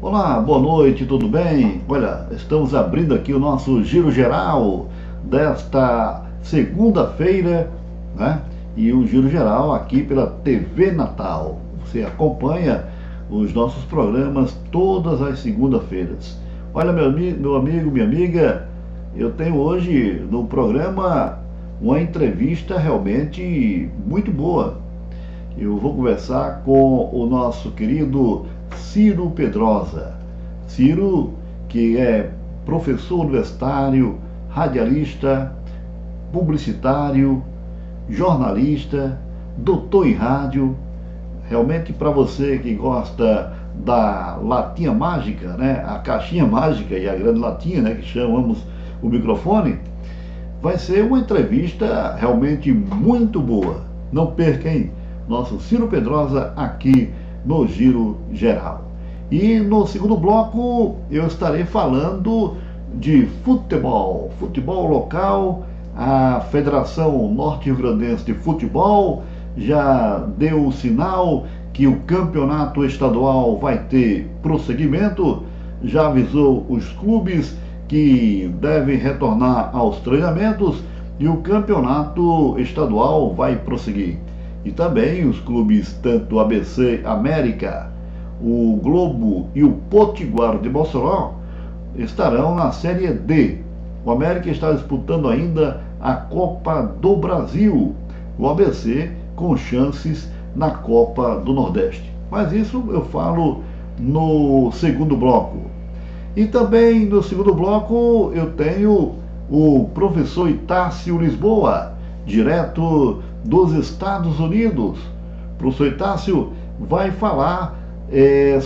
Olá, boa noite, tudo bem? Olha, estamos abrindo aqui o nosso giro geral desta segunda-feira, né? E o giro geral aqui pela TV Natal. Você acompanha os nossos programas todas as segundas-feiras. Olha, meu amigo, minha amiga, eu tenho hoje no programa uma entrevista realmente muito boa. Eu vou conversar com o nosso querido Ciro Pedrosa. Ciro, que é professor universitário, radialista, publicitário, jornalista, doutor em rádio. Realmente, para você que gosta da latinha mágica, né, a caixinha mágica e a grande latinha, né, que chamamos o microfone, vai ser uma entrevista realmente muito boa. Não perca, hein? Nosso Ciro Pedrosa aqui no Giro Geral. E no segundo bloco eu estarei falando de futebol, futebol local. A Federação Norte-Rio-Grandense de Futebol já deu o sinal que o campeonato estadual vai ter prosseguimento, já avisou os clubes que devem retornar aos treinamentos e o campeonato estadual vai prosseguir. E também os clubes, tanto ABC América, o Globo e o Potiguar de Mossoró, estarão na Série D. O América está disputando ainda a Copa do Brasil. O ABC com chances na Copa do Nordeste. Mas isso eu falo no segundo bloco. E também no segundo bloco eu tenho o professor Itácio Lisboa, direto dos Estados Unidos. O professor Itácio vai falar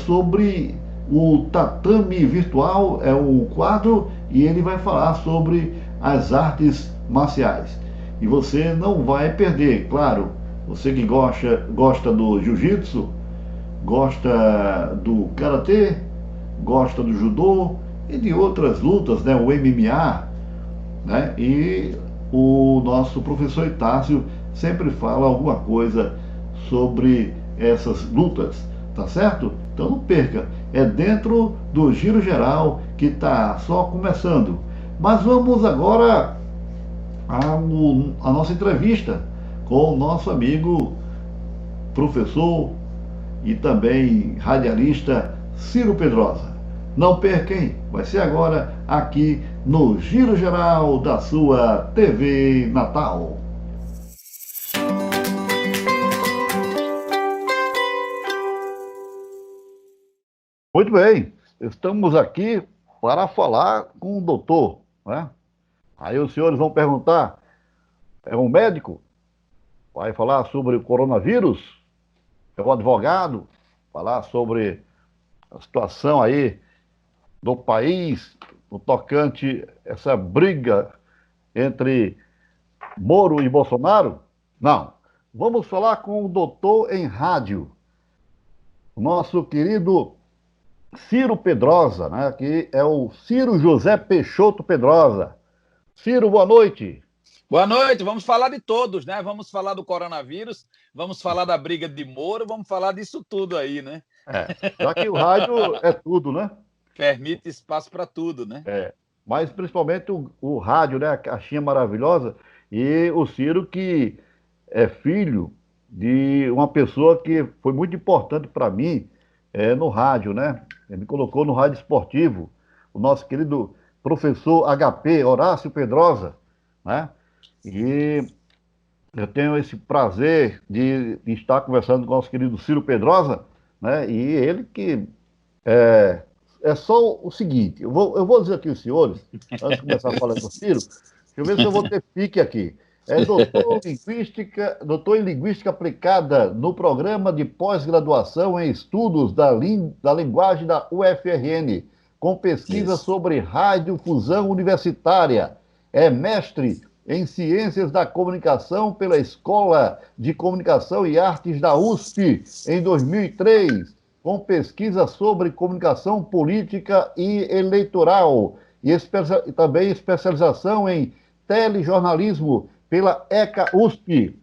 sobre o tatame virtual, é um quadro, e ele vai falar sobre as artes marciais. E você não vai perder, claro, você que gosta do jiu-jitsu, gosta do karatê, gosta do judô e de outras lutas, né, o MMA, né, e o nosso professor Itácio sempre fala alguma coisa sobre essas lutas, tá certo? Então não perca, é dentro do Giro Geral que está só começando. Mas vamos agora a nossa entrevista com o nosso amigo professor e também radialista Ciro Pedrosa. Não perca, hein? Vai ser agora aqui no Giro Geral da sua TV Natal. Muito bem, estamos aqui para falar com o doutor, né? Aí os senhores vão perguntar, é um médico? Vai falar sobre o coronavírus? É um advogado? Falar sobre a situação aí do país, no tocante essa briga entre Moro e Bolsonaro? Não. Vamos falar com o doutor em rádio, o nosso querido Ciro Pedrosa, né? Que é o Ciro José Peixoto Pedrosa. Ciro, boa noite. Boa noite, vamos falar de todos, né? Vamos falar do coronavírus, vamos falar da briga de Moro, vamos falar disso tudo aí, né? Já que o rádio é tudo, né? Permite espaço para tudo, né? Mas principalmente o rádio, né? A caixinha maravilhosa. E o Ciro, que é filho de uma pessoa que foi muito importante para mim no rádio, né? Ele me colocou no rádio esportivo, o nosso querido professor HP, Horácio Pedrosa, né? E eu tenho esse prazer de estar conversando com o nosso querido Ciro Pedrosa, né? E ele que é só o seguinte, eu vou dizer aqui aos senhores, antes de começar a falar com o Ciro, deixa eu ver se eu vou ter pique aqui. É doutor em Linguística Aplicada no programa de pós-graduação em Estudos da Linguagem da UFRN, com pesquisa Isso. sobre radiodifusão universitária. É mestre em Ciências da Comunicação pela Escola de Comunicação e Artes da USP em 2003, com pesquisa sobre comunicação política e eleitoral, e também especialização em telejornalismo pela ECA USP,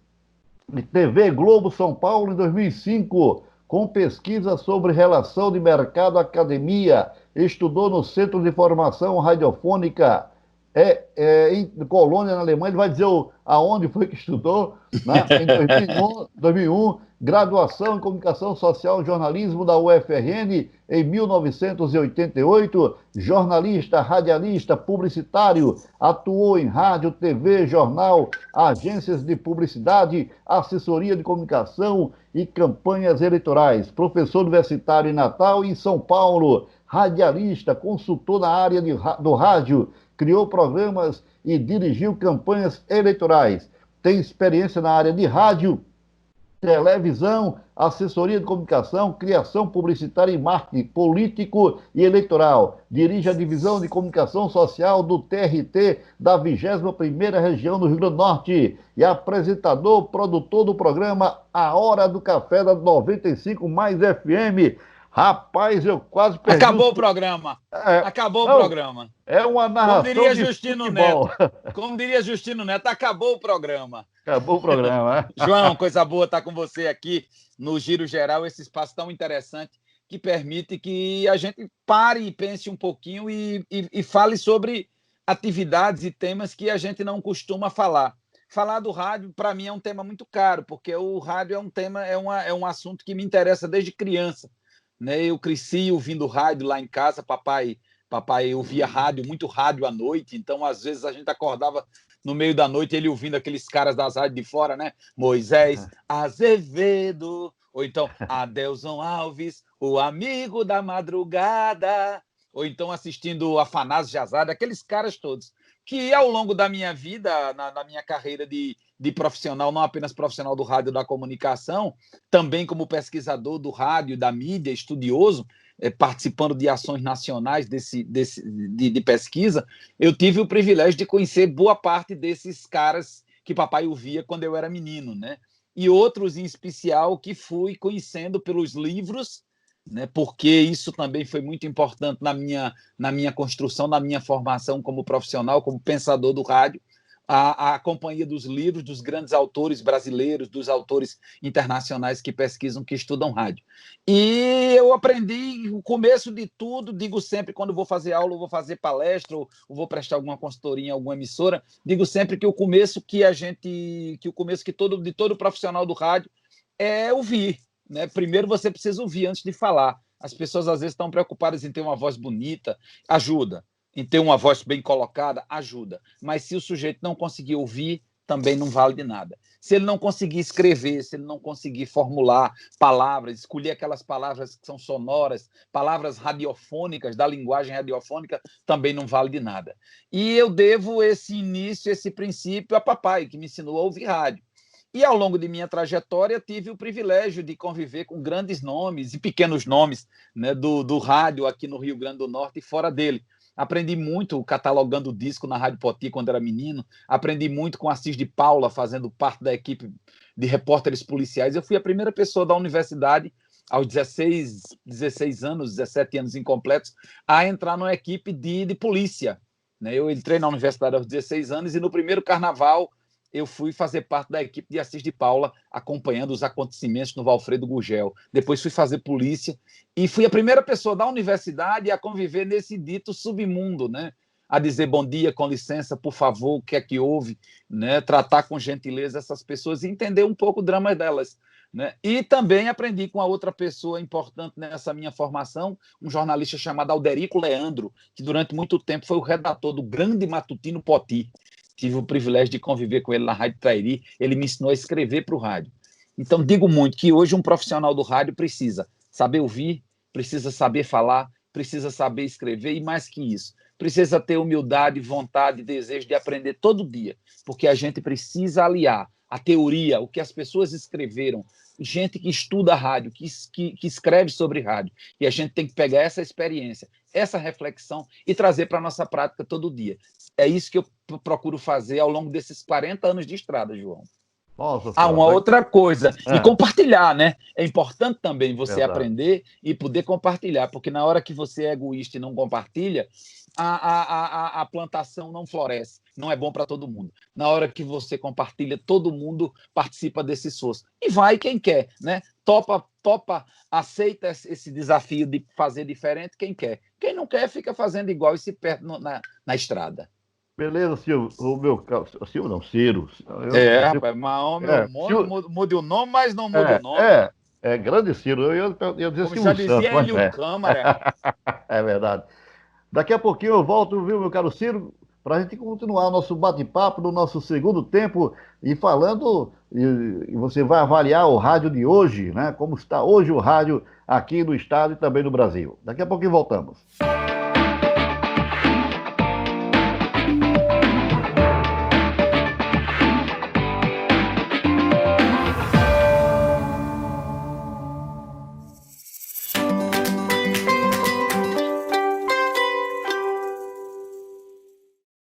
TV Globo São Paulo em 2005, com pesquisa sobre relação de mercado-academia, estudou no Centro de Formação Radiofônica em Colônia, na Alemanha. Ele vai dizer aonde foi que estudou, né? Em 2001, graduação em Comunicação Social e Jornalismo da UFRN em 1988, jornalista, radialista, publicitário, atuou em rádio, TV, jornal, agências de publicidade, assessoria de comunicação e campanhas eleitorais, professor universitário em Natal e em São Paulo, radialista, consultor na área do rádio, criou programas e dirigiu campanhas eleitorais. Tem experiência na área de rádio, televisão, assessoria de comunicação, criação publicitária e marketing político e eleitoral. Dirige a divisão de comunicação social do TRT da 21ª Região do Rio Grande do Norte e apresentador, produtor do programa A Hora do Café da 95 Mais FM. Rapaz, eu quase perdi. Acabou o programa. Acabou o programa. É uma narração Como diria de Justino futebol. Neto. Como diria Justino Neto, acabou o programa. Acabou o programa. João, coisa boa estar com você aqui no Giro Geral, esse espaço tão interessante que permite que a gente pare e pense um pouquinho e fale sobre atividades e temas que a gente não costuma falar. Falar do rádio, para mim, é um tema muito caro, porque o rádio é um tema, é um assunto que me interessa desde criança. Né? Eu cresci ouvindo rádio lá em casa, papai ouvia rádio, muito rádio à noite, então às vezes a gente acordava no meio da noite ele ouvindo aqueles caras das rádios de fora, né? Moisés Azevedo, ou então Adelson Alves, o amigo da madrugada, ou então assistindo Afanásio Jazade, aqueles caras todos, que ao longo da minha vida, na minha carreira de profissional, não apenas profissional do rádio e da comunicação, também como pesquisador do rádio, da mídia, estudioso, participando de ações nacionais de pesquisa, eu tive o privilégio de conhecer boa parte desses caras que papai ouvia quando eu era menino, né? E outros em especial que fui conhecendo pelos livros, né? Porque isso também foi muito importante na minha construção, na minha formação como profissional, como pensador do rádio, a companhia dos livros dos grandes autores brasileiros, dos autores internacionais que pesquisam, que estudam rádio. E eu aprendi o começo de tudo, digo sempre, quando vou fazer aula, ou vou fazer palestra, ou vou prestar alguma consultoria em alguma emissora, digo sempre que o começo de todo profissional do rádio é ouvir. Né? Primeiro você precisa ouvir antes de falar. As pessoas às vezes estão preocupadas em ter uma voz bonita, ajuda. Em ter uma voz bem colocada, ajuda. Mas se o sujeito não conseguir ouvir, também não vale de nada. Se ele não conseguir escrever, se ele não conseguir formular palavras, escolher aquelas palavras que são sonoras, palavras radiofônicas, da linguagem radiofônica, também não vale de nada. E eu devo esse início, esse princípio a papai, que me ensinou a ouvir rádio. E ao longo de minha trajetória, tive o privilégio de conviver com grandes nomes e pequenos nomes, né, do rádio aqui no Rio Grande do Norte e fora dele. Aprendi muito catalogando disco na Rádio Poti quando era menino. Aprendi muito com Assis de Paula, fazendo parte da equipe de repórteres policiais. Eu fui a primeira pessoa da universidade, aos 16 anos, 17 anos incompletos, a entrar numa equipe de polícia. Eu entrei na universidade aos 16 anos e no primeiro carnaval eu fui fazer parte da equipe de Assis de Paula, acompanhando os acontecimentos no Valfredo Gurgel. Depois fui fazer polícia e fui a primeira pessoa da universidade a conviver nesse dito submundo, né? A dizer bom dia, com licença, por favor, o que é que houve, né? Tratar com gentileza essas pessoas e entender um pouco o drama delas. Né? E também aprendi com a outra pessoa importante nessa minha formação, um jornalista chamado Alderico Leandro, que durante muito tempo foi o redator do grande matutino Poti. Tive o privilégio de conviver com ele na Rádio Trairi, ele me ensinou a escrever para o rádio. Então, digo muito que hoje um profissional do rádio precisa saber ouvir, precisa saber falar, precisa saber escrever e, mais que isso, precisa ter humildade, vontade e desejo de aprender todo dia, porque a gente precisa aliar a teoria, o que as pessoas escreveram, gente que estuda rádio, que escreve sobre rádio, e a gente tem que pegar essa experiência, essa reflexão e trazer para a nossa prática todo dia. É isso que eu procuro fazer ao longo desses 40 anos de estrada, João. Nossa Uma senhora. outra coisa, e Ah, compartilhar, né? É importante também você verdade. aprender e poder compartilhar, porque na hora que você é egoísta e não compartilha, a plantação não floresce, não é bom para todo mundo. Na hora que você compartilha, todo mundo participa desse esforço. E vai quem quer, né? Topa, aceita esse desafio de fazer diferente quem quer. Quem não quer, fica fazendo igual e se perde na estrada. Beleza, Silvio. O meu caro. Silvio não, Ciro. Rapaz, mas homem, Silvio, mude o nome, mas não muda o nome. é grande Ciro. Eu ia dizer Como já Silvio Santos, dizia mas Hélio é. Câmara. É verdade. Daqui a pouquinho eu volto, viu, meu caro Ciro, para a gente continuar nosso bate-papo no nosso segundo tempo e falando, e você vai avaliar o rádio de hoje, né? Como está hoje o rádio aqui no estado e também no Brasil. Daqui a pouquinho voltamos.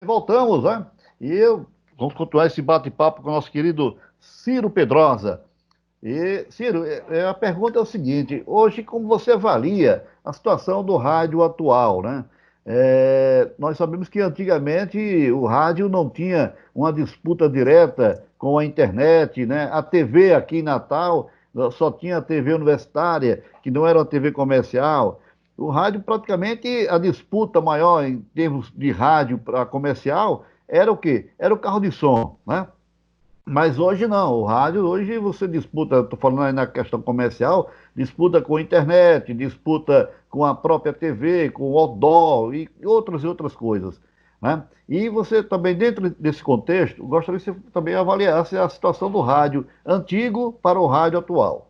Voltamos, né? Vamos continuar esse bate-papo com o nosso querido Ciro Pedrosa. E, Ciro, a pergunta é o seguinte: hoje, como você avalia a situação do rádio atual, né? Nós sabemos que antigamente o rádio não tinha uma disputa direta com a internet, né? A TV aqui em Natal só tinha a TV universitária, que não era uma TV comercial. O rádio, praticamente, a disputa maior em termos de rádio para comercial era o quê? Era o carro de som, né? Mas hoje não, o rádio hoje você disputa, estou falando aí na questão comercial, disputa com a internet, disputa com a própria TV, com o outdoor e outras coisas, né? E você também, dentro desse contexto, gostaria que você também avaliasse a situação do rádio antigo para o rádio atual.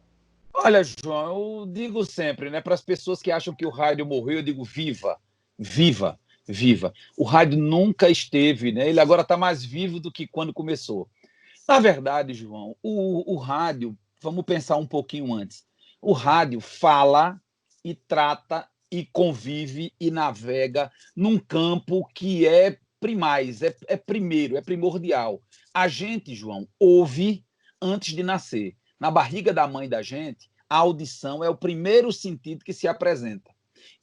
Olha, João, eu digo sempre, né, para as pessoas que acham que o rádio morreu, eu digo viva, viva, viva. O rádio nunca esteve, né? Ele agora está mais vivo do que quando começou. Na verdade, João, o rádio, vamos pensar um pouquinho antes. O rádio fala e trata e convive e navega num campo que é primais, é primeiro, é primordial. A gente, João, ouve antes de nascer. Na barriga da mãe da gente, a audição é o primeiro sentido que se apresenta.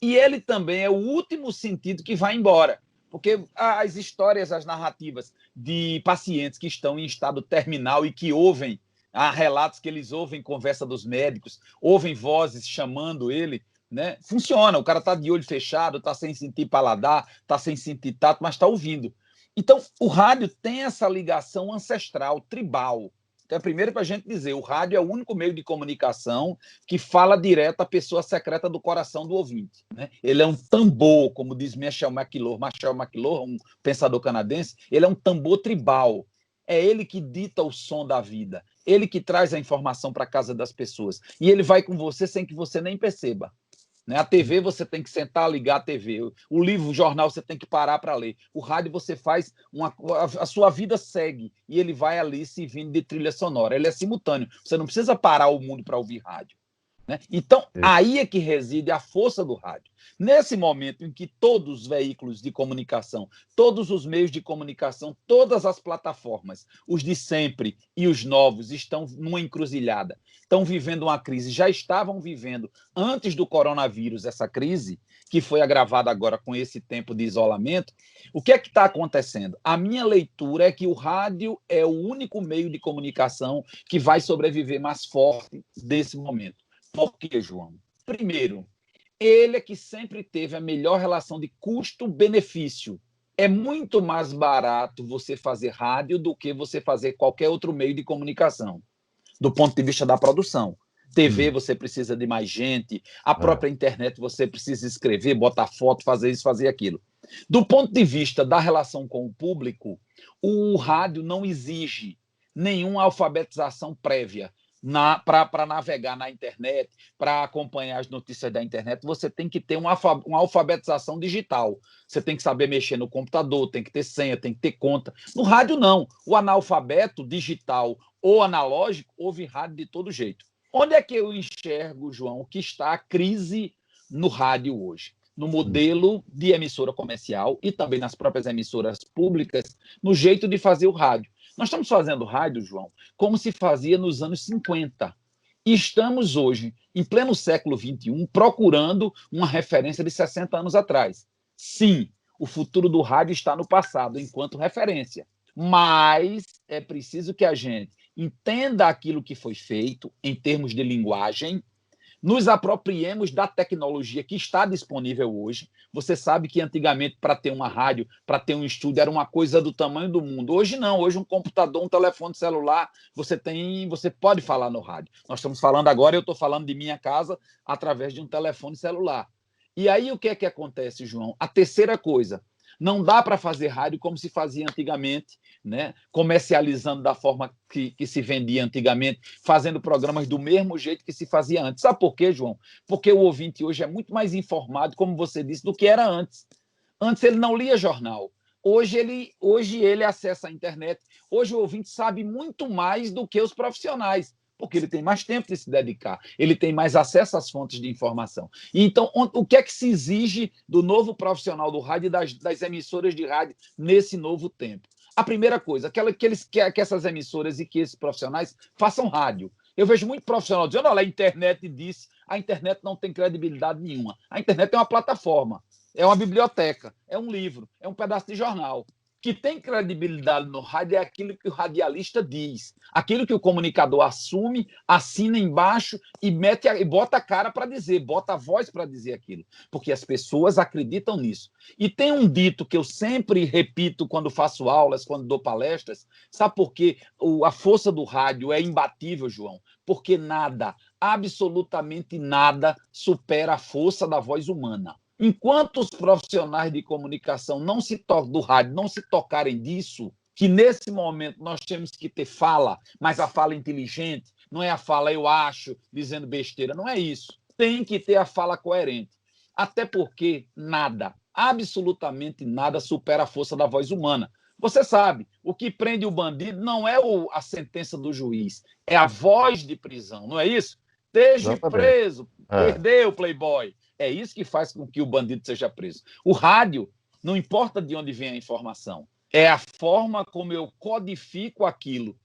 E ele também é o último sentido que vai embora. Porque as histórias, as narrativas de pacientes que estão em estado terminal e que ouvem, há relatos que eles ouvem conversa dos médicos, ouvem vozes chamando ele, né? Funciona, o cara está de olho fechado, está sem sentir paladar, está sem sentir tato, mas está ouvindo. Então, o rádio tem essa ligação ancestral, tribal. Então, primeiro, para a gente dizer, o rádio é o único meio de comunicação que fala direto à pessoa secreta do coração do ouvinte, né? Ele é um tambor, como diz Marshall McLuhan, um pensador canadense, ele é um tambor tribal. É ele que dita o som da vida, ele que traz a informação para a casa das pessoas. E ele vai com você sem que você nem perceba. Né? A TV você tem que sentar, ligar a TV. O livro, o jornal você tem que parar para ler. O rádio você faz, a sua vida segue e ele vai ali servindo de trilha sonora. Ele é simultâneo. Você não precisa parar o mundo para ouvir rádio. Né? Então, aí é que reside a força do rádio. Nesse momento em que todos os veículos de comunicação, todos os meios de comunicação, todas as plataformas, os de sempre e os novos, estão numa encruzilhada, estão vivendo uma crise, já estavam vivendo antes do coronavírus essa crise, que foi agravada agora com esse tempo de isolamento. O que é que está acontecendo? A minha leitura é que o rádio é o único meio de comunicação que vai sobreviver mais forte desse momento. Por quê, João? Primeiro, ele é que sempre teve a melhor relação de custo-benefício. É muito mais barato você fazer rádio do que você fazer qualquer outro meio de comunicação, do ponto de vista da produção. TV você precisa de mais gente, a própria internet você precisa escrever, botar foto, fazer isso, fazer aquilo. Do ponto de vista da relação com o público, o rádio não exige nenhuma alfabetização prévia. para navegar na internet, para acompanhar as notícias da internet, você tem que ter uma alfabetização digital. Você tem que saber mexer no computador, tem que ter senha, tem que ter conta. No rádio, não. O analfabeto digital ou analógico ouve rádio de todo jeito. Onde é que eu enxergo, João, que está a crise no rádio hoje? No modelo de emissora comercial e também nas próprias emissoras públicas, no jeito de fazer o rádio. Nós estamos fazendo rádio, João, como se fazia nos anos 50. E estamos hoje, em pleno século XXI, procurando uma referência de 60 anos atrás. Sim, o futuro do rádio está no passado, enquanto referência. Mas é preciso que a gente entenda aquilo que foi feito em termos de linguagem, nos apropriemos da tecnologia que está disponível hoje. Você sabe que antigamente, para ter uma rádio, para ter um estúdio, era uma coisa do tamanho do mundo. Hoje não, hoje um computador, um telefone celular, você pode falar no rádio. Nós estamos falando agora, eu estou falando de minha casa através de um telefone celular. E aí o que é que acontece, João? A terceira coisa, não dá para fazer rádio como se fazia antigamente, né? Comercializando da forma que se vendia antigamente, fazendo programas do mesmo jeito que se fazia antes. Sabe por quê, João? Porque o ouvinte hoje é muito mais informado, como você disse, do que era antes. Antes ele não lia jornal. Hoje ele acessa a internet. Hoje o ouvinte sabe muito mais do que os profissionais, porque ele tem mais tempo de se dedicar, ele tem mais acesso às fontes de informação. Então, o que é que se exige do novo profissional do rádio e das emissoras de rádio nesse novo tempo? A primeira coisa, que essas emissoras e que esses profissionais façam rádio. Eu vejo muito profissional dizendo, olha, a internet disse, a internet não tem credibilidade nenhuma. A internet é uma plataforma, é uma biblioteca, é um livro, é um pedaço de jornal. Que tem credibilidade no rádio é aquilo que o radialista diz, aquilo que o comunicador assume, assina embaixo e bota a cara para dizer, bota a voz para dizer aquilo, porque as pessoas acreditam nisso. E tem um dito que eu sempre repito quando faço aulas, quando dou palestras, sabe por quê? A força do rádio é imbatível, João, porque nada, absolutamente nada, supera a força da voz humana. Enquanto os profissionais de comunicação do rádio não se tocarem disso, que nesse momento nós temos que ter fala, mas a fala inteligente, não é a fala eu acho, dizendo besteira, não é isso. Tem que ter a fala coerente. Até porque nada, absolutamente nada, supera a força da voz humana. Você sabe, o que prende o bandido não é a sentença do juiz, é a voz de prisão, não é isso? Esteja preso, perdeu, Playboy. É isso que faz com que o bandido seja preso. O rádio, não importa de onde vem a informação, é a forma como eu codifico aquilo,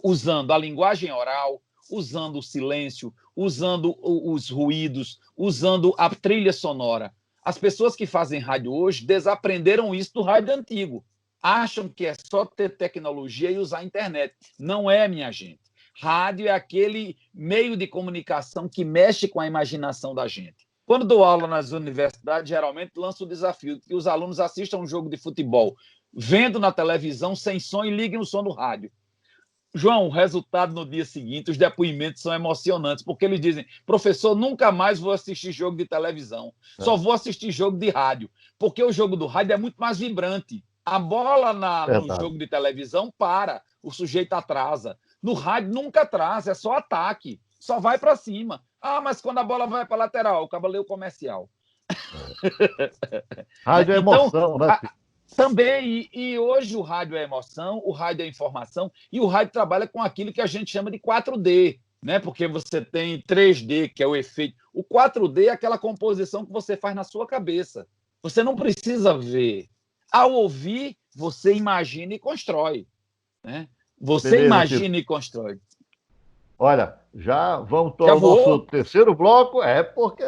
usando a linguagem oral, usando o silêncio, usando os ruídos, usando a trilha sonora. As pessoas que fazem rádio hoje desaprenderam isso do rádio antigo. Acham que é só ter tecnologia e usar a internet. Não é, minha gente. Rádio é aquele meio de comunicação que mexe com a imaginação da gente. Quando dou aula nas universidades, geralmente lanço o desafio que os alunos assistam um jogo de futebol, vendo na televisão, sem som, e liguem o som do rádio. João, o resultado no dia seguinte, os depoimentos são emocionantes, porque eles dizem, professor, nunca mais vou assistir jogo de televisão, só vou assistir jogo de rádio, porque o jogo do rádio é muito mais vibrante. A bola no jogo de televisão para, o sujeito atrasa. No rádio nunca atrasa, é só ataque, só vai para cima. Ah, mas quando a bola vai para a lateral, o cabo lê o comercial. Rádio é emoção, né? Também, e hoje o rádio é emoção, o rádio é informação, e o rádio trabalha com aquilo que a gente chama de 4D, né? Porque você tem 3D, que é o efeito. O 4D é aquela composição que você faz na sua cabeça. Você não precisa ver. Ao ouvir, você imagina e constrói, né? Você Beleza, imagina e constrói. Olha, já vamos para o nosso terceiro bloco, porque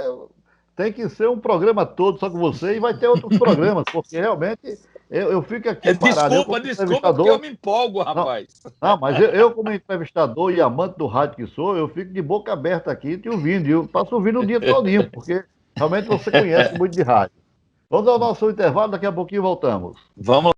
tem que ser um programa todo só com você e vai ter outros programas, porque realmente eu fico aqui parado. Desculpa, porque eu me empolgo, rapaz. Não, mas eu como entrevistador e amante do rádio que sou, eu fico de boca aberta aqui te ouvindo, e eu passo ouvindo o dia todinho, porque realmente você conhece muito de rádio. Vamos ao nosso intervalo, daqui a pouquinho voltamos. Vamos.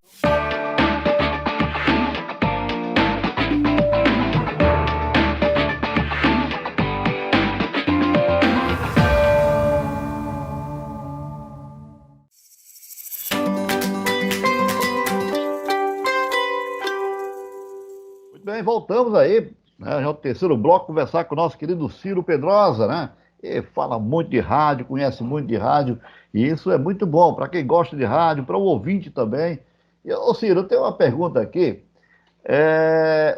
Muito bem, voltamos aí. né? Já o terceiro bloco, conversar com o nosso querido Ciro Pedrosa, né? Ele fala muito de rádio, conhece muito de rádio, e isso é muito bom para quem gosta de rádio, para o ouvinte também. Ô Ciro, eu tenho uma pergunta aqui.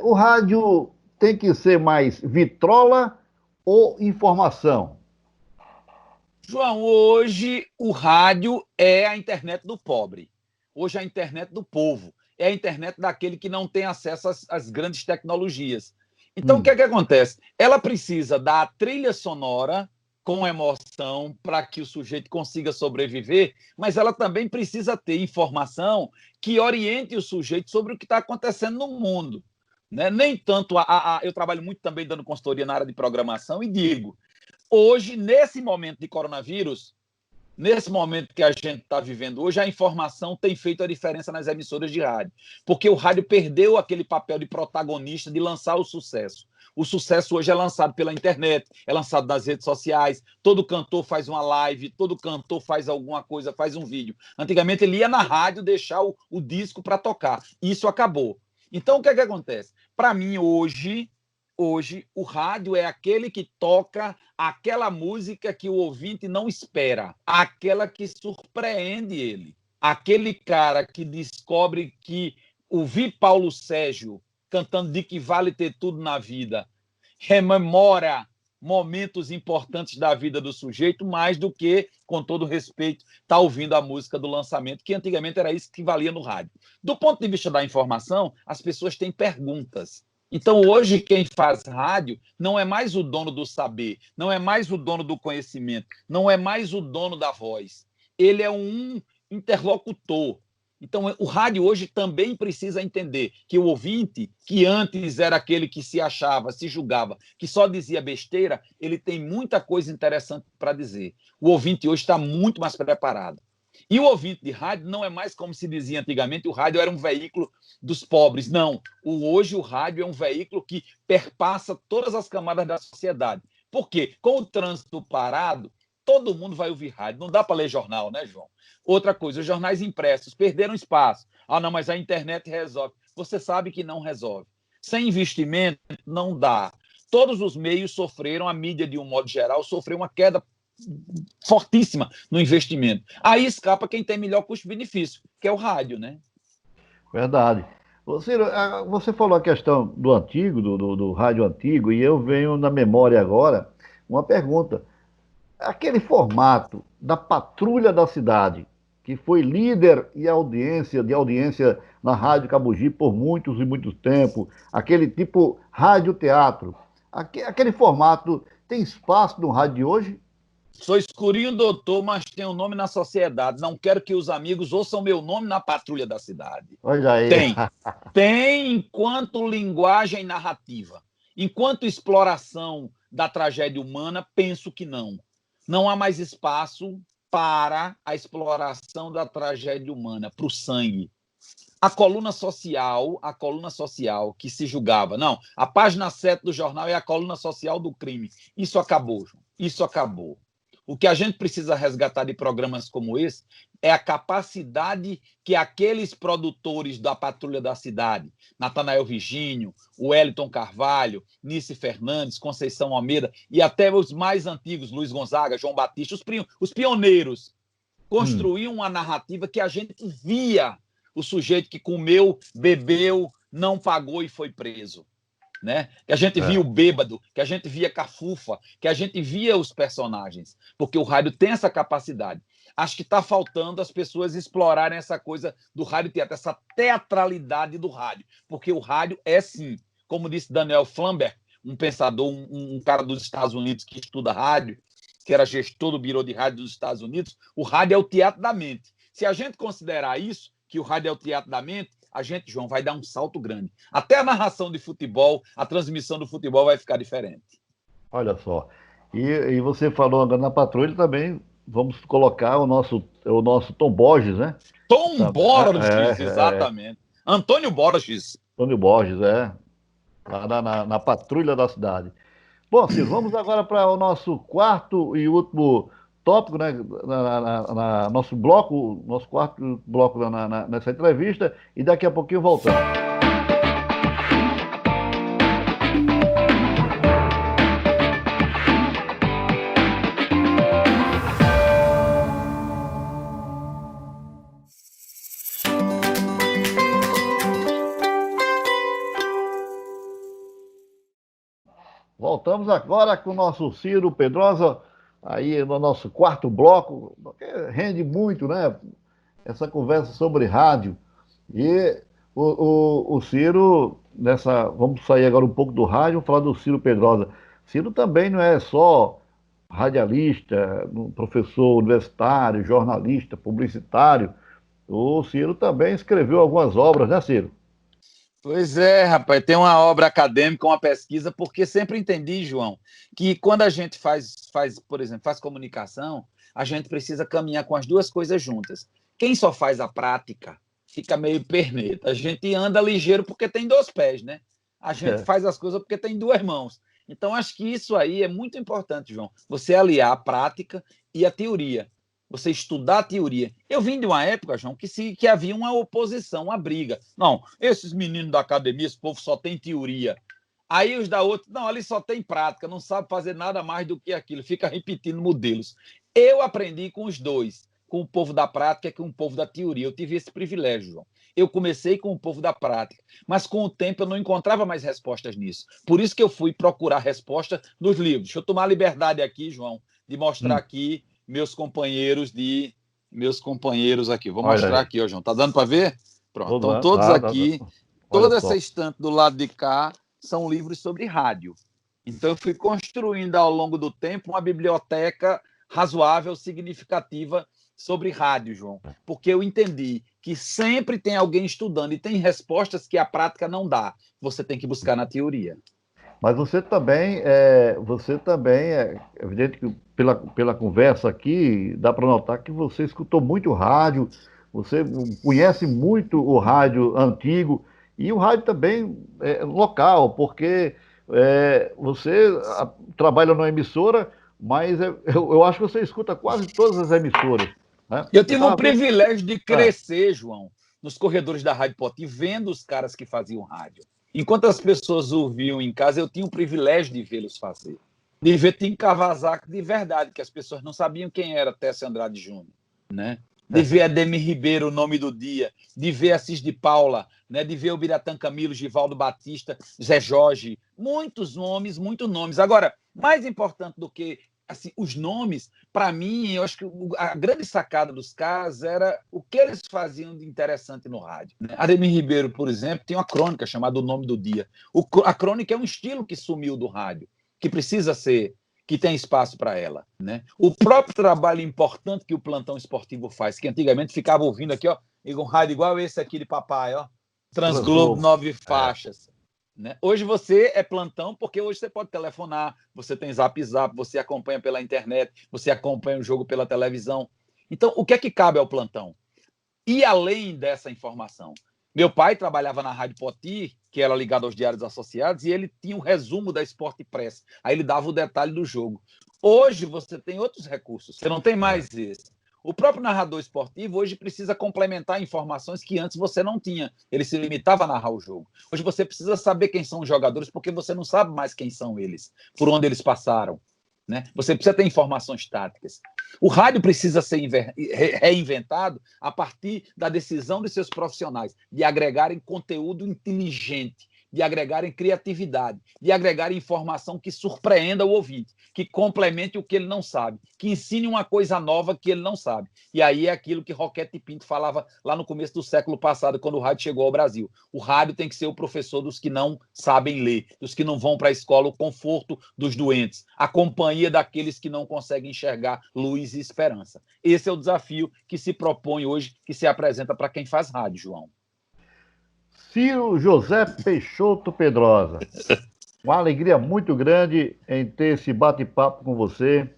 O rádio tem que ser mais vitrola ou informação? João, hoje o rádio é a internet do pobre. Hoje é a internet do povo. É a internet daquele que não tem acesso às grandes tecnologias. Então, o que é que acontece? Ela precisa da trilha sonora com emoção para que o sujeito consiga sobreviver, mas ela também precisa ter informação que oriente o sujeito sobre o que está acontecendo no mundo. Né? Nem tanto. Eu trabalho muito também dando consultoria na área de programação e digo, hoje, nesse momento de coronavírus, nesse momento que a gente está vivendo hoje, a informação tem feito a diferença nas emissoras de rádio, porque o rádio perdeu aquele papel de protagonista de lançar o sucesso. O sucesso hoje é lançado pela internet, é lançado nas redes sociais, todo cantor faz uma live, todo cantor faz alguma coisa, faz um vídeo. Antigamente ele ia na rádio deixar o disco para tocar. Isso acabou. Então, o que é que acontece? Para mim, hoje, o rádio é aquele que toca aquela música que o ouvinte não espera, aquela que surpreende ele. Aquele cara que descobre que ouvir Paulo Sérgio cantando de que vale ter tudo na vida rememora momentos importantes da vida do sujeito, mais do que, com todo respeito, estar ouvindo a música do lançamento, que antigamente era isso que valia no rádio. Do ponto de vista da informação, as pessoas têm perguntas. Então, hoje, quem faz rádio não é mais o dono do saber, não é mais o dono do conhecimento, não é mais o dono da voz. Ele é um interlocutor. Então, o rádio hoje também precisa entender que o ouvinte, que antes era aquele que se achava, se julgava, que só dizia besteira, ele tem muita coisa interessante para dizer. O ouvinte hoje está muito mais preparado. E o ouvinte de rádio não é mais como se dizia antigamente, o rádio era um veículo dos pobres. Não, hoje o rádio é um veículo que perpassa todas as camadas da sociedade. Por quê? Com o trânsito parado, todo mundo vai ouvir rádio. Não dá para ler jornal, né, João? Outra coisa, os jornais impressos perderam espaço. Ah, não, mas a internet resolve. Você sabe que não resolve. Sem investimento, não dá. Todos os meios sofreram, a mídia, de um modo geral, sofreu uma queda fortíssima no investimento. Aí escapa quem tem melhor custo-benefício, que é o rádio, né? Verdade. Você falou a questão do antigo, do rádio antigo, e eu venho na memória agora uma pergunta. Aquele formato da Patrulha da Cidade, que foi líder de audiência na Rádio Cabugi por muitos e muitos tempos, aquele tipo rádio-teatro, aquele formato tem espaço no rádio de hoje? Sou escurinho, doutor, mas tenho nome na sociedade. Não quero que os amigos ouçam meu nome na Patrulha da Cidade. Olha aí. Tem enquanto linguagem narrativa. Enquanto exploração da tragédia humana, penso que não. Não há mais espaço para a exploração da tragédia humana, para o sangue. A coluna social que se julgava. Não, a página 7 do jornal é a coluna social do crime. Isso acabou, João. Isso acabou. O que a gente precisa resgatar de programas como esse é a capacidade que aqueles produtores da Patrulha da Cidade, Natanael Virgínio, o Wellington Carvalho, Nice Fernandes, Conceição Almeida e até os mais antigos, Luiz Gonzaga, João Batista, os pioneiros, construíam uma narrativa que a gente via o sujeito que comeu, bebeu, não pagou e foi preso. Né? Que a gente via o bêbado, que a gente via Cafufa, que a gente via os personagens, porque o rádio tem essa capacidade. Acho que está faltando as pessoas explorarem essa coisa do rádio teatro, essa teatralidade do rádio, porque o rádio é sim, como disse Daniel Flamberg, um pensador, um cara dos Estados Unidos que estuda rádio, que era gestor do Bureau de Rádio dos Estados Unidos, o rádio é o teatro da mente. Se a gente considerar isso, que o rádio é o teatro da mente, a gente, João, vai dar um salto grande. Até a narração de futebol, a transmissão do futebol vai ficar diferente. Olha só. E você falou agora na Patrulha também, vamos colocar o nosso Tom Borges, né? Tom Borges, exatamente. Antônio Borges. Antônio Borges, lá na Patrulha da Cidade. Bom, Ciro, vamos agora para o nosso quarto e último tópico, né, nosso quarto bloco nessa entrevista, e daqui a pouquinho voltamos. Vamos agora com o nosso Ciro Pedrosa, aí no nosso quarto bloco, que rende muito, né? Essa conversa sobre rádio. E o Ciro, vamos sair agora um pouco do rádio, vamos falar do Ciro Pedrosa. Ciro também não é só radialista, professor universitário, jornalista, publicitário. O Ciro também escreveu algumas obras, né, Ciro? Pois é, rapaz, tem uma obra acadêmica, uma pesquisa, porque sempre entendi, João, que quando a gente por exemplo, faz comunicação, a gente precisa caminhar com as duas coisas juntas. Quem só faz a prática fica meio perneta. A gente anda ligeiro porque tem dois pés, né? A gente faz as coisas porque tem duas mãos. Então, acho que isso aí é muito importante, João. Você aliar a prática e a teoria. Você estudar a teoria. Eu vim de uma época, João, que havia uma oposição, uma briga. Não, esses meninos da academia, esse povo só tem teoria. Aí os da outra, não, ali só tem prática, não sabe fazer nada mais do que aquilo, fica repetindo modelos. Eu aprendi com os dois, com o povo da prática e com o povo da teoria. Eu tive esse privilégio, João. Eu comecei com o povo da prática, mas com o tempo eu não encontrava mais respostas nisso. Por isso que eu fui procurar resposta nos livros. Deixa eu tomar a liberdade aqui, João, de mostrar aqui meus companheiros aqui. Vou Olha mostrar aí. aqui, ó, João. Tá dando para ver? Pronto. Estão Dando, todos aqui. Olha Toda só. essa estante do lado de cá são livros sobre rádio. Então, eu fui construindo ao longo do tempo uma biblioteca razoável, significativa sobre rádio, João. Porque eu entendi que sempre tem alguém estudando e tem respostas que a prática não dá. Você tem que buscar na teoria. Mas você também é evidente que pela conversa aqui, dá para notar que você escutou muito rádio, você conhece muito o rádio antigo e o rádio também local, porque você trabalha numa emissora, mas eu acho que você escuta quase todas as emissoras, né? Eu Eu tive o estava vendo. privilégio de Ah, crescer, João, nos corredores da Rádio Poti, vendo os caras que faziam rádio. Enquanto as pessoas ouviam em casa, eu tinha o privilégio de vê-los fazer. De ver Tim Cavazaco de verdade, que as pessoas não sabiam quem era Tércio Andrade Júnior, né? De ver Ademir Ribeiro, o nome do dia, de ver Assis de Paula, né? De ver o Biratã Camilo, Givaldo Batista, Zé Jorge, muitos nomes. Agora, mais importante do que assim, os nomes, para mim, eu acho que a grande sacada dos caras era o que eles faziam de interessante no rádio. Né? Ademir Ribeiro, por exemplo, tem uma crônica chamada O Nome do Dia. A crônica é um estilo que sumiu do rádio, que precisa ser, que tem espaço para ela. Né? O próprio trabalho importante que o plantão esportivo faz, que antigamente ficava ouvindo aqui, ó, um rádio igual esse aqui de papai, ó, Transglobo, 9 faixas. Né? Hoje você é plantão porque hoje você pode telefonar, você tem zap, você acompanha pela internet, você acompanha o jogo pela televisão. Então, o que é que cabe ao plantão? E além dessa informação, meu pai trabalhava na Rádio Poti, que era ligado aos Diários Associados, e ele tinha um resumo da Sport Press. Aí ele dava o detalhe do jogo. Hoje você tem outros recursos, você não tem mais esse. O próprio narrador esportivo hoje precisa complementar informações que antes você não tinha. Ele se limitava a narrar o jogo. Hoje você precisa saber quem são os jogadores, porque você não sabe mais quem são eles, por onde eles passaram. Né? Você precisa ter informações táticas. O rádio precisa ser reinventado a partir da decisão de seus profissionais de agregarem conteúdo inteligente, de agregarem criatividade, de agregarem informação que surpreenda o ouvinte, que complemente o que ele não sabe, que ensine uma coisa nova que ele não sabe. E aí é aquilo que Roquete Pinto falava lá no começo do século passado, quando o rádio chegou ao Brasil. O rádio tem que ser o professor dos que não sabem ler, dos que não vão para a escola, o conforto dos doentes, a companhia daqueles que não conseguem enxergar luz e esperança. Esse é o desafio que se propõe hoje, que se apresenta para quem faz rádio, João. Ciro José Peixoto Pedrosa. Uma alegria muito grande em ter esse bate-papo com você.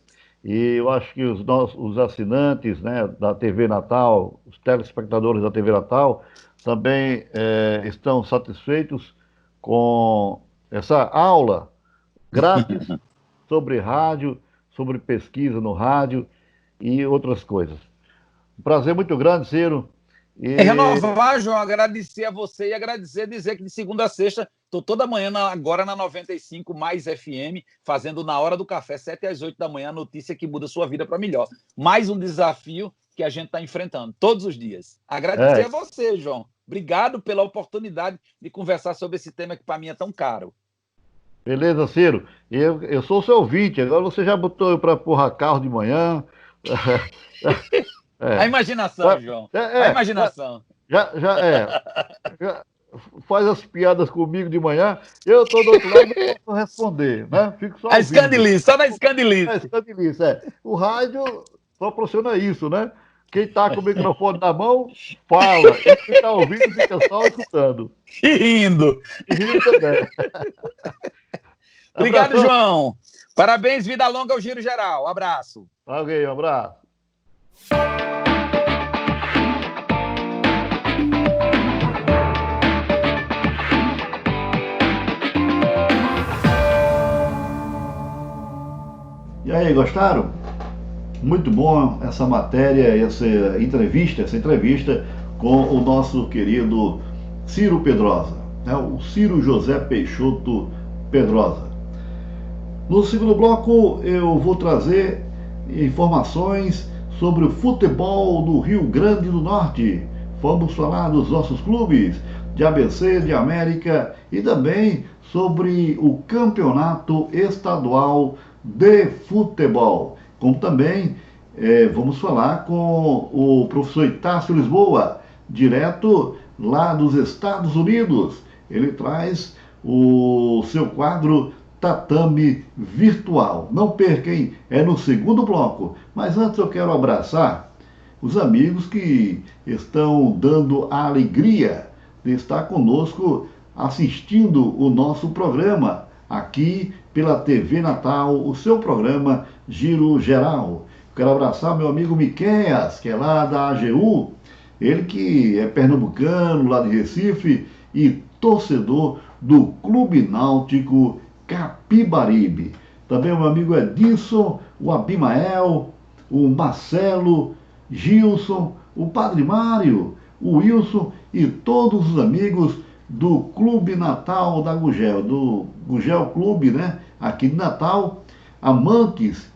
E eu acho que os assinantes, né, da TV Natal, os telespectadores da TV Natal, também estão satisfeitos com essa aula grátis sobre rádio, sobre pesquisa no rádio e outras coisas. Um prazer muito grande, Ciro. Renovar, João, agradecer a você e dizer que de segunda a sexta estou toda manhã agora na 95 mais FM, fazendo na hora do café, 7 às 8 da manhã, a notícia que muda a sua vida para melhor. Mais um desafio que a gente está enfrentando todos os dias. Agradecer a você, João. Obrigado pela oportunidade de conversar sobre esse tema que para mim é tão caro. Beleza, Ciro? Eu sou seu ouvinte, agora você já botou eu para porrar carro de manhã. A É, imaginação, já, João. é, A é, já, imaginação. já faz as piadas comigo de manhã, eu estou do outro lado, não posso responder, né? Fico só A ouvindo. escandelice, só na É, escandelice. escandalice, é. O rádio proporciona isso, né? Quem está com o microfone na mão, fala, e quem está ouvindo fica só escutando. E rindo. E rindo também. Obrigado, Abração, João. Parabéns, vida longa ao Giro Geral. Abraço. alguém, um abraço. E aí, gostaram? Muito bom essa matéria, essa entrevista com o nosso querido Ciro Pedrosa, né? O Ciro José Peixoto Pedrosa. No segundo bloco, eu vou trazer informações sobre o futebol do Rio Grande do Norte. Vamos falar dos nossos clubes, de ABC, de América e também sobre o campeonato estadual de futebol. Como também vamos falar com o professor Itácio Lisboa, direto lá dos Estados Unidos. Ele traz o seu quadro Tatame Virtual. Não percam, é no segundo bloco. Mas antes eu quero abraçar os amigos que estão dando a alegria de estar conosco assistindo o nosso programa aqui pela TV Natal, o seu programa Giro Geral. Quero abraçar meu amigo Miqueias, que é lá da AGU, ele que é pernambucano, lá de Recife, e torcedor do Clube Náutico Capibaribe. Também o meu amigo Edilson, o Abimael, o Marcelo, Gilson, o Padre Mário, o Wilson e todos os amigos do Clube Natal da Gugel, do Gugel Clube, né? Aqui de Natal, amantes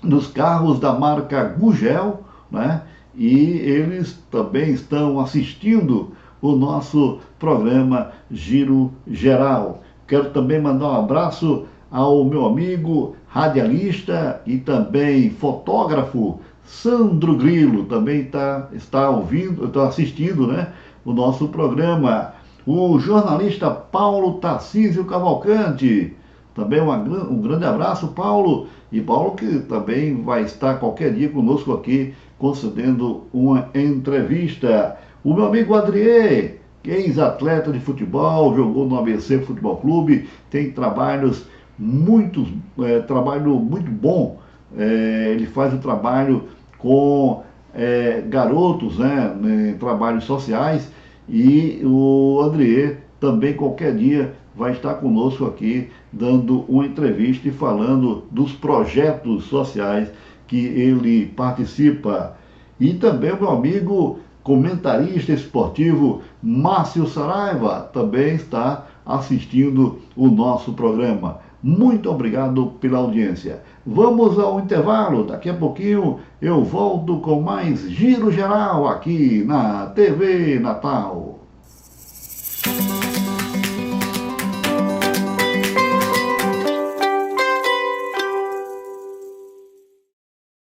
dos carros da marca Gugel, né? E eles também estão assistindo o nosso programa Giro Geral. Quero também mandar um abraço ao meu amigo radialista e também fotógrafo Sandro Grilo, também está ouvindo, está assistindo, né, o nosso programa. O jornalista Paulo Tarcísio Cavalcante, também um grande abraço, Paulo. E Paulo que também vai estar qualquer dia conosco aqui, concedendo uma entrevista. O meu amigo Adriê, ex-atleta de futebol, jogou no ABC Futebol Clube, tem trabalho muito bom. Ele faz o trabalho com garotos, né, em trabalhos sociais, e o Adriê também qualquer dia vai estar conosco aqui dando uma entrevista e falando dos projetos sociais que ele participa. E também o meu amigo comentarista esportivo Márcio Saraiva também está assistindo o nosso programa. Muito obrigado pela audiência. Vamos ao intervalo, daqui a pouquinho eu volto com mais Giro Geral aqui na TV Natal.